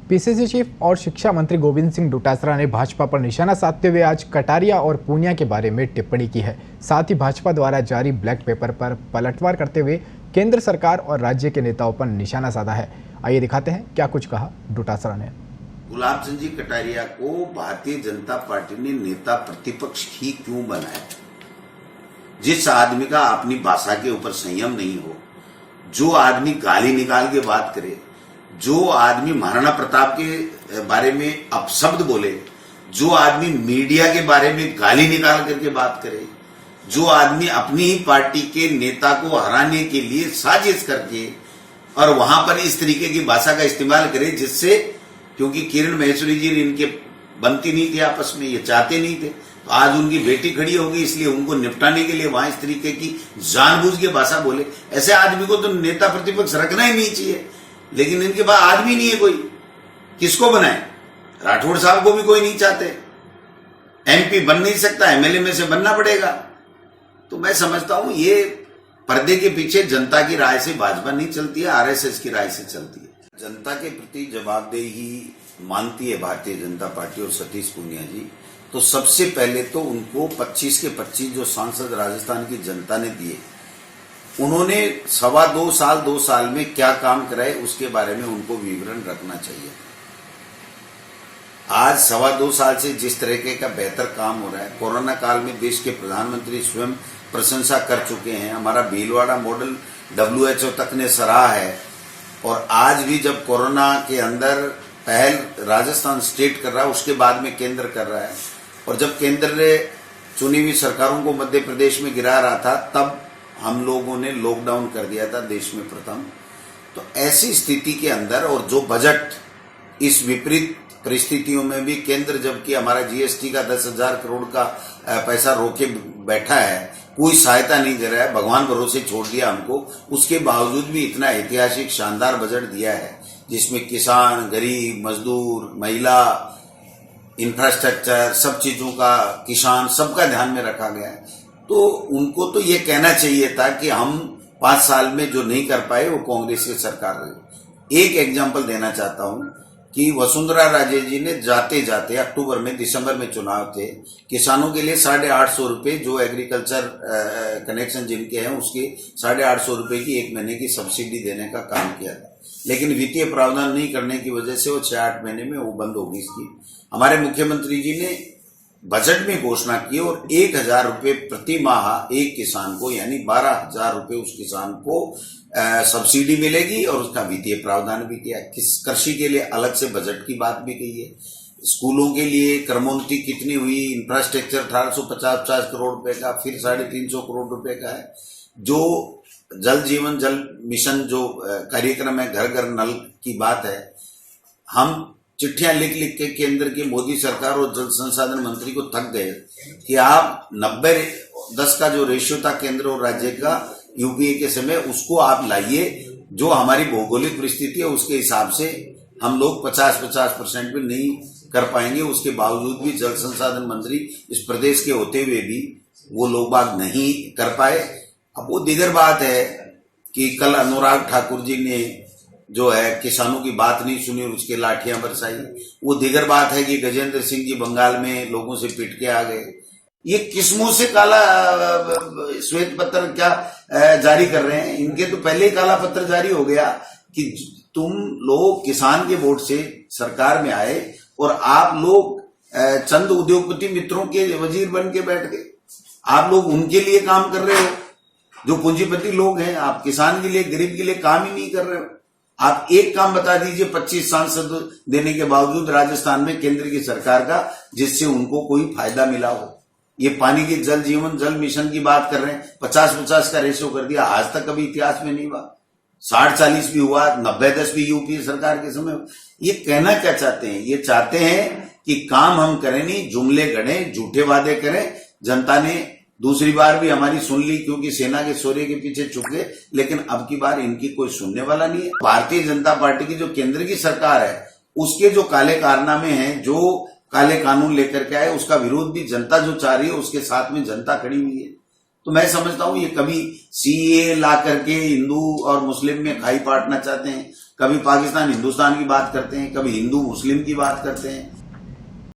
PCC chief और शिक्षा मंत्री गोविंद सिंह डोटासरा ने भाजपा पर निशाना साधते हुए आज कटारिया और पूनिया के बारे में टिप्पणी की है। साथ ही भाजपा द्वारा जारी ब्लैक पेपर पर पलटवार करते हुए केंद्र सरकार और राज्य के नेताओं पर निशाना साधा है। आइए दिखाते हैं क्या कुछ कहा डोटासरा ने। गुलाब चंद जी कटारिया को भारतीय जनता पार्टी ने नेता प्रतिपक्ष ही क्यों बनाया? जिस आदमी का अपनी भाषा के ऊपर संयम नहीं हो, जो आदमी गाली निकाल के बात करे, जो आदमी महाराणा प्रताप के बारे में अपशब्द बोले, जो आदमी मीडिया के बारे में गाली निकाल करके बात करे, जो आदमी अपनी ही पार्टी के नेता को हराने के लिए साजिश करके और वहां पर इस तरीके की भाषा का इस्तेमाल करे, जिससे क्योंकि किरण महेश्वरी जी इनके बनती नहीं थी, आपस में ये चाहते नहीं थे, तो आज उनकी बेटी खड़ी होगी इसलिए उनको निपटाने के लिए वहां इस तरीके की जानबूझ के भाषा बोले। ऐसे आदमी को तो नेता प्रतिपक्ष रखना ही नहीं चाहिए, लेकिन इनके पास आदमी नहीं है कोई, किसको बनाए? राठौड़ साहब को भी कोई नहीं चाहते, एमपी बन नहीं सकता, एमएलए में से बनना पड़ेगा। तो मैं समझता हूं ये पर्दे के पीछे जनता की राय से भाजपा नहीं चलती है, आरएसएस की राय से चलती है। जनता के प्रति जवाबदेही मानती है भारतीय जनता पार्टी और सतीश पूनिया जी। तो सबसे पहले तो उनको 25 के 25 जो सांसद राजस्थान की जनता ने दिए, उन्होंने 2 साल में क्या काम कराए उसके बारे में उनको विवरण रखना चाहिए। आज 2 साल से जिस तरीके का बेहतर काम हो रहा है, कोरोना काल में देश के प्रधानमंत्री स्वयं प्रशंसा कर चुके हैं, हमारा भीलवाड़ा मॉडल WHO तक ने सराहा है। और आज भी जब कोरोना के अंदर पहल राजस्थान स्टेट कर रहा है, उसके बाद में केंद्र कर रहा है, और जब केंद्र ने चुनी हुई सरकारों को मध्य प्रदेश में गिरा रहा था, तब हम लोगों ने लॉकडाउन कर दिया था देश में प्रथम। तो ऐसी स्थिति के अंदर और जो बजट इस विपरीत परिस्थितियों में भी केंद्र जबकि हमारा जीएसटी का 10,000 करोड़ का पैसा रोके बैठा है, कोई सहायता नहीं दे रहा है, भगवान भरोसे छोड़ दिया हमको, उसके बावजूद भी इतना ऐतिहासिक शानदार बजट दिया है जिसमें किसान, गरीब, मजदूर, महिला, इंफ्रास्ट्रक्चर, सब चीजों का, किसान, सबका ध्यान में रखा गया है। तो उनको तो ये कहना चाहिए था कि हम 5 साल में जो नहीं कर पाए वो कांग्रेस की सरकार रही। एक एग्जांपल देना चाहता हूं कि वसुंधरा राजे जी ने जाते जाते अक्टूबर में, दिसंबर में चुनाव थे, किसानों के लिए 850 रुपए, जो एग्रीकल्चर कनेक्शन जिनके हैं उसके 850 रुपए की 1 महीने की सब्सिडी देने का काम किया था। लेकिन वित्तीय प्रावधान नहीं करने की वजह से वो 6-8 महीने में वो बंद होगी इसकी। हमारे मुख्यमंत्री जी ने बजट में घोषणा की और 1,000 रुपए प्रति माह एक किसान को, यानी 12,000 रुपए उस किसान को सब्सिडी मिलेगी, और उसका वित्तीय प्रावधान भी किया। कृषि के लिए अलग से बजट की बात भी कही है। स्कूलों के लिए क्रमोन्नति कितनी हुई, इंफ्रास्ट्रक्चर 1850 करोड़ रुपए का, फिर 350 करोड़ रुपए का है। जो जल जीवन जल मिशन जो कार्यक्रम है, घर घर नल की बात है, हम चिट्ठियां लिख लिख के केंद्र की मोदी सरकार और जल संसाधन मंत्री को थक गए कि आप 90-10 का जो रेशियो था केंद्र और राज्य का यूपीए के समय, उसको आप लाइए। जो हमारी भौगोलिक परिस्थिति है उसके हिसाब से हम लोग 50% भी नहीं कर पाएंगे। उसके बावजूद भी जल संसाधन मंत्री इस प्रदेश के होते हुए भी वो लोग बाग नहीं कर पाए। अब वो दीगर बात है कि कल अनुराग ठाकुर जी ने जो है किसानों की बात नहीं सुनी और उसके लाठियां बरसाई। वो दीगर बात है कि गजेंद्र सिंह जी बंगाल में लोगों से पिट के आ गए। ये किस मुंह से काला श्वेत पत्र क्या जारी कर रहे हैं? इनके तो पहले ही काला पत्र जारी हो गया कि तुम लोग किसान के वोट से सरकार में आए और आप लोग चंद उद्योगपति मित्रों के वजीर बन के बैठ गए। आप लोग उनके लिए काम कर रहे हो, जो पूंजीपति लोग हैं। आप किसान के लिए, गरीब के लिए काम ही नहीं कर रहे हो। आप एक काम बता दीजिए 25 सांसद देने के बावजूद राजस्थान में केंद्र की सरकार का, जिससे उनको कोई फायदा मिला हो। ये पानी के जल जीवन जल मिशन की बात कर रहे हैं, 50-50 का रेशियो कर दिया, आज तक कभी इतिहास में नहीं हुआ। 60-40 भी हुआ, 90-10 भी यूपीए सरकार के समय। ये कहना क्या चाहते हैं? ये चाहते हैं कि काम हम करें नहीं, जुमले गढ़ें, झूठे वादे करें। जनता ने दूसरी बार भी हमारी सुन ली क्योंकि सेना के शौर्य के पीछे छुप गए, लेकिन अब की बार इनकी कोई सुनने वाला नहीं है। भारतीय जनता पार्टी की जो केंद्र की सरकार है, उसके जो काले कारनामे हैं, जो काले कानून लेकर के आए, उसका विरोध भी जनता जो चाह रही है, उसके साथ में जनता खड़ी हुई है। तो मैं समझता हूं ये कभी सीए ला करके हिंदू और मुस्लिम में खाई पाटना चाहते हैं, कभी पाकिस्तान हिंदुस्तान की बात करते हैं, कभी हिंदू मुस्लिम की बात करते हैं।